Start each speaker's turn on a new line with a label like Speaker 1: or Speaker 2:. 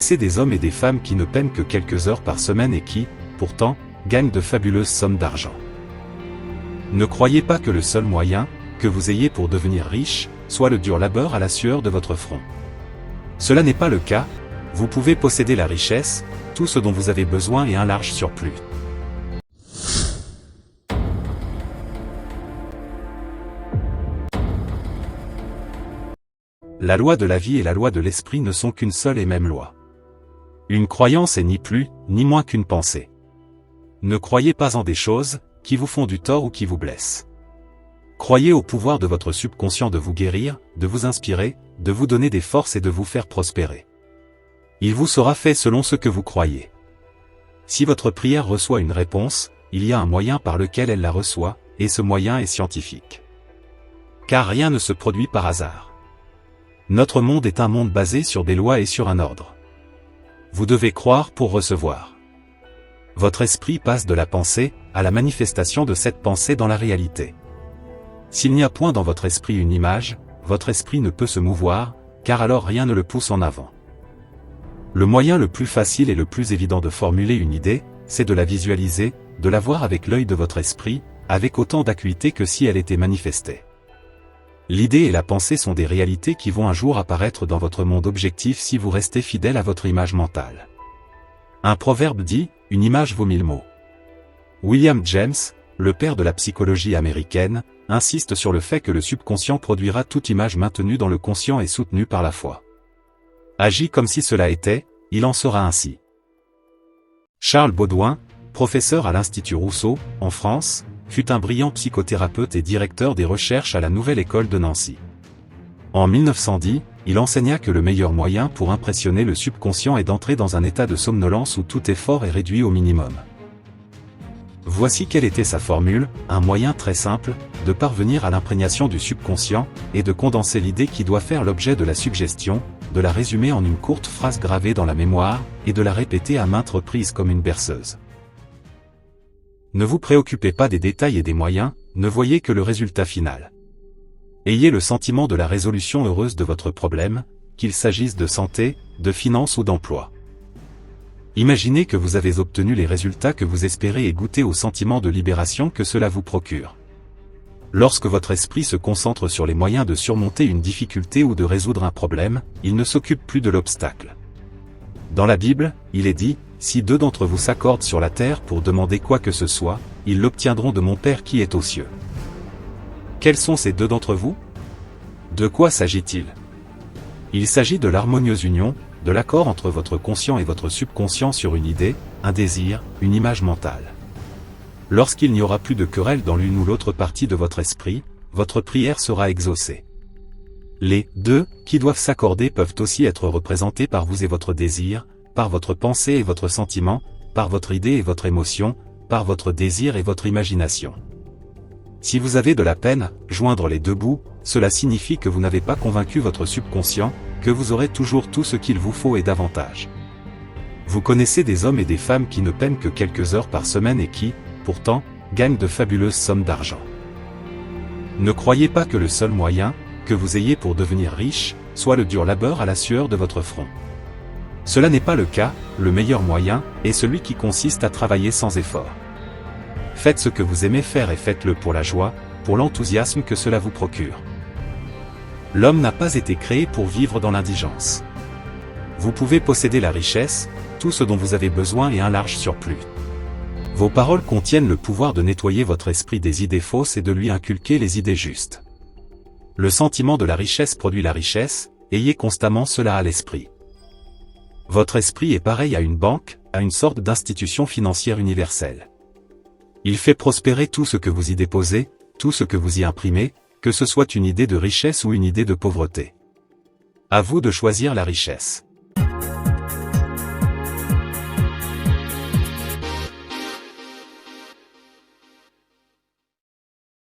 Speaker 1: connaissez des hommes et des femmes qui ne peinent que quelques heures par semaine et qui, pourtant, gagnent de fabuleuses sommes d'argent. Ne croyez pas que le seul moyen, que vous ayez pour devenir riche, soit le dur labeur à la sueur de votre front. Cela n'est pas le cas, vous pouvez posséder la richesse, tout ce dont vous avez besoin et un large surplus. La loi de la vie et la loi de l'esprit ne sont qu'une seule et même loi. Une croyance est ni plus, ni moins qu'une pensée. Ne croyez pas en des choses, qui vous font du tort ou qui vous blessent. Croyez au pouvoir de votre subconscient de vous guérir, de vous inspirer, de vous donner des forces et de vous faire prospérer. Il vous sera fait selon ce que vous croyez. Si votre prière reçoit une réponse, il y a un moyen par lequel elle la reçoit, et ce moyen est scientifique. Car rien ne se produit par hasard. Notre monde est un monde basé sur des lois et sur un ordre. Vous devez croire pour recevoir. Votre esprit passe de la pensée, à la manifestation de cette pensée dans la réalité. S'il n'y a point dans votre esprit une image, votre esprit ne peut se mouvoir, car alors rien ne le pousse en avant. Le moyen le plus facile et le plus évident de formuler une idée, c'est de la visualiser, de la voir avec l'œil de votre esprit, avec autant d'acuité que si elle était manifestée. L'idée et la pensée sont des réalités qui vont un jour apparaître dans votre monde objectif si vous restez fidèle à votre image mentale. Un proverbe dit, « Une image vaut 1000 mots ». William James, le père de la psychologie américaine, insiste sur le fait que le subconscient produira toute image maintenue dans le conscient et soutenue par la foi. Agis comme si cela était, il en sera ainsi. Charles Baudouin, professeur à l'Institut Rousseau, en France, fut un brillant psychothérapeute et directeur des recherches à la Nouvelle École de Nancy. En 1910, il enseigna que le meilleur moyen pour impressionner le subconscient est d'entrer dans un état de somnolence où tout effort est réduit au minimum. Voici quelle était sa formule, un moyen très simple, de parvenir à l'imprégnation du subconscient, et de condenser l'idée qui doit faire l'objet de la suggestion, de la résumer en une courte phrase gravée dans la mémoire, et de la répéter à maintes reprises comme une berceuse. Ne vous préoccupez pas des détails et des moyens, ne voyez que le résultat final. Ayez le sentiment de la résolution heureuse de votre problème, qu'il s'agisse de santé, de finances ou d'emploi. Imaginez que vous avez obtenu les résultats que vous espérez et goûtez au sentiment de libération que cela vous procure. Lorsque votre esprit se concentre sur les moyens de surmonter une difficulté ou de résoudre un problème, il ne s'occupe plus de l'obstacle. Dans la Bible, il est dit, « Si deux d'entre vous s'accordent sur la terre pour demander quoi que ce soit, ils l'obtiendront de mon Père qui est aux cieux. » Quels sont ces deux d'entre vous? De quoi s'agit-il? Il s'agit de l'harmonieuse union, de l'accord entre votre conscient et votre subconscient sur une idée, un désir, une image mentale. Lorsqu'il n'y aura plus de querelle dans l'une ou l'autre partie de votre esprit, votre prière sera exaucée. Les deux qui doivent s'accorder peuvent aussi être représentés par vous et votre désir, par votre pensée et votre sentiment, par votre idée et votre émotion, par votre désir et votre imagination. Si vous avez de la peine à joindre les deux bouts, cela signifie que vous n'avez pas convaincu votre subconscient, que vous aurez toujours tout ce qu'il vous faut et davantage. Vous connaissez des hommes et des femmes qui ne peinent que quelques heures par semaine et qui, pourtant, gagnent de fabuleuses sommes d'argent. Ne croyez pas que le seul moyen, que vous ayez pour devenir riche, soit le dur labeur à la sueur de votre front. Cela n'est pas le cas, le meilleur moyen est celui qui consiste à travailler sans effort. Faites ce que vous aimez faire et faites-le pour la joie, pour l'enthousiasme que cela vous procure. L'homme n'a pas été créé pour vivre dans l'indigence. Vous pouvez posséder la richesse, tout ce dont vous avez besoin et un large surplus. Vos paroles contiennent le pouvoir de nettoyer votre esprit des idées fausses et de lui inculquer les idées justes. Le sentiment de la richesse produit la richesse, ayez constamment cela à l'esprit. Votre esprit est pareil à une banque, à une sorte d'institution financière universelle. Il fait prospérer tout ce que vous y déposez, tout ce que vous y imprimez, que ce soit une idée de richesse ou une idée de pauvreté. À vous de choisir la richesse.